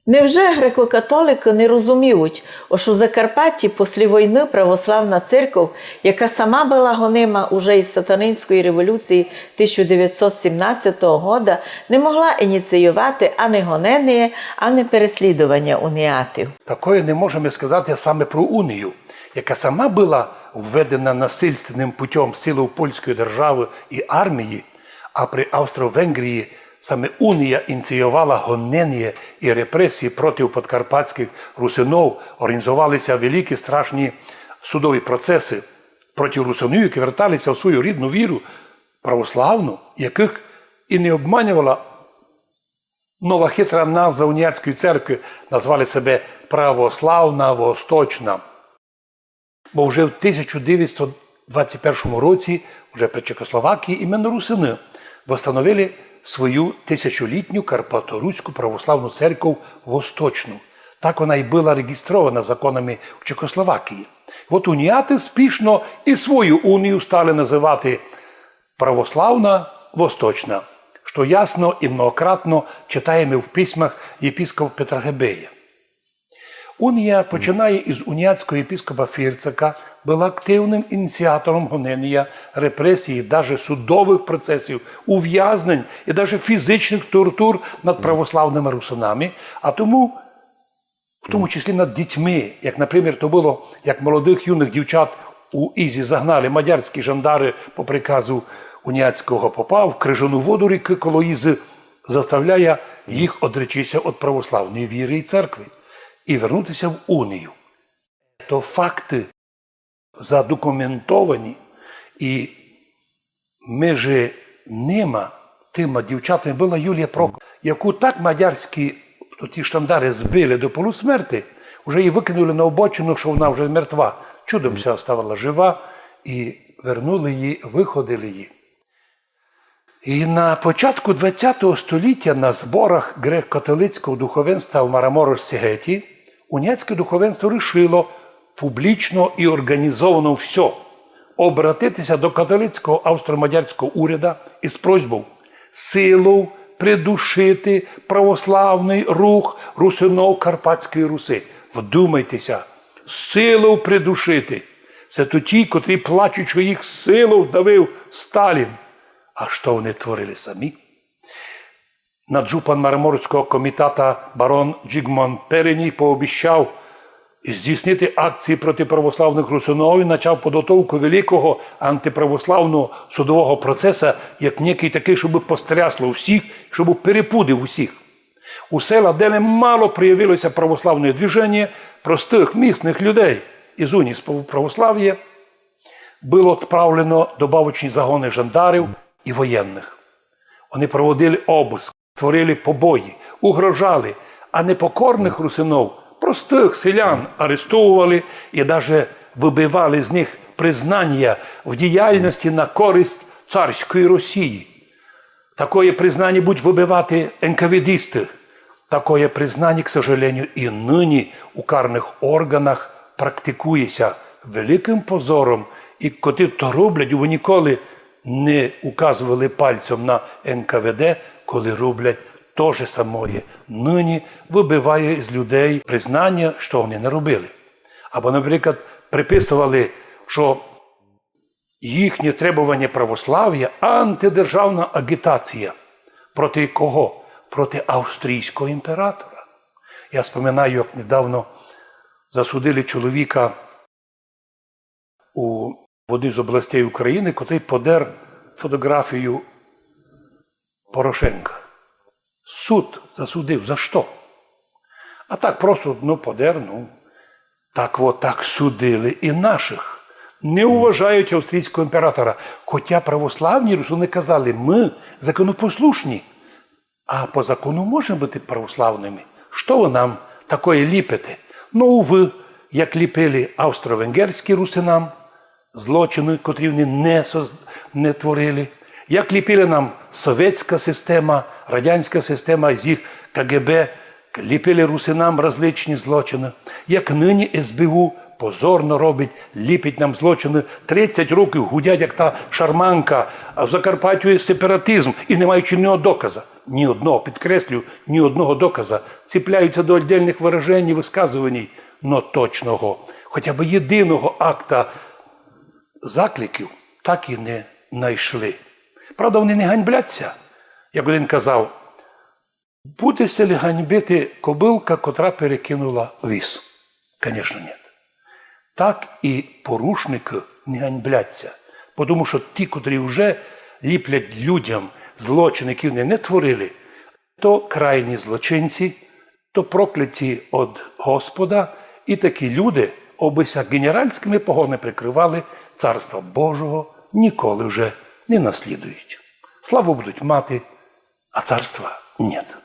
Невже греко-католики не розуміють, що у Закарпатті після війни православна церква, яка сама була гонима уже із сатанинської революції 1917 року, не могла ініціювати ані гонення, ані переслідування уніатів? Такое не можемо сказати саме про унію, яка сама була введена насильственним путем силою польської держави і армії, а при Австро-Венгрії саме унія ініціювала гонення і репресії проти подкарпатських русинов, організувалися великі страшні судові процеси проти русинів, які верталися в свою рідну віру православну, яких і не обманювала нова хитра назва уніатської церкви, назвали себе Православна Восточна. Бо вже в 1921 році, вже при Чехословакії, іменно русини встановили свою тисячолітню Карпато-Руську православну церкву Восточну. Так вона і була реєстрована законами в Чехословакії. От уніати спішно і свою унію стали називати Православна Восточна, що ясно і многократно читаємо в письмах єпископа Петра Гебея. Унія починає із уніатського єпископа Фірцака, була активним ініціатором гонення, репресій, навіть судових процесів, ув'язнень і навіть фізичних тортур над православними русинами, а тому, в тому числі над дітьми, як, наприклад, то було, як молодих юних дівчат у Ізі загнали мадярські жандари по приказу уніатського попа в крижану воду ріки коло Ізи, заставляє їх одречитися від православної віри і церкви і вернутися в унію. То факти задокументовані, і між ними, тими дівчатами, була Юлія Прокоп, яку так мадярські ті штандари збили до полусмерти, вже її викинули на обочину, що вона вже мертва. Чудом вся оставала жива, і вернули її, виходили її. І на початку ХХ століття на зборах греко-католицького духовенства в Мараморос-Сігеті уніатське духовенство вирішило публічно і організовано все обратитися до католицького австро-мадярського уряду із просьбою силою придушити православний рух русинов Карпатської Руси. Вдумайтеся, силою придушити. Це то ті, котрі плачуть, що їх силою вдавив Сталін. А що вони творили самі? Наджупан Мараморського комітету барон Джігмон Переній пообіцяв здійснити акції проти православних русинов і почав підготовку великого антиправославного судового процесу, як некий такий, щоб пострясло всіх, щоб перепудив усіх. У села, де немало проявилося православне движення, простих місних людей із унії православ'я, було відправлено добавочні загони жандарів і воєнних. Вони проводили обиск, творили побої, угрожали, а непокорних русинов, простих селян арестовували і навіть вибивали з них признання в діяльності на користь царської Росії. Такое признание будуть вибивати НКВДисти. Такое признание, к сожалению, і нині у карних органах практикується великим позором. І коти то роблять, вони ніколи не указували пальцем на НКВД, коли роблять те ж самое. Нині вибиває з людей признання, що вони не робили. Або, наприклад, приписували, що їхнє требування православ'я – антидержавна агітація. Проти кого? Проти австрійського імператора. Я споминаю, як недавно засудили чоловіка у одній з областей України, котрий подер фотографію Порошенка. Суд засудив. За що? А так просто, подер, Так от так судили і наших. Не вважають австрійського імператора. Хоча православні русини казали, ми законопослушні. А по закону можемо бути православними. Що ви нам такое ліпите? Ви, як ліпили австро-венгерські русинам, злочини, котрі вони не творили, як ліпили нам совєтська система, радянська система з їх КГБ, ліпили русинам различні злочини, як нині СБУ позорно робить, ліпить нам злочини, 30 років гудять, як та шарманка, а в Закарпаттю є сепаратизм і не маючи ні одного доказу. ні одного, підкреслю, ні одного доказа, ціпляються до віддільних виражень і висказувань, но точного, хоча б єдиного акта закликів так і не знайшли. Правда, вони не ганьбляться. Як один казав, будеся ли ганьбити кобилка, котра перекинула віз? Звісно, ні. Так і порушники не ганьбляться. Тому що ті, котрі вже ліплять людям злочин, які вони не творили, то крайні злочинці, то прокляті від Господа, і такі люди, обися генеральськими погонами прикривали, Царства Божого ніколи вже не наслідують. Славу будуть мати, а царства нет.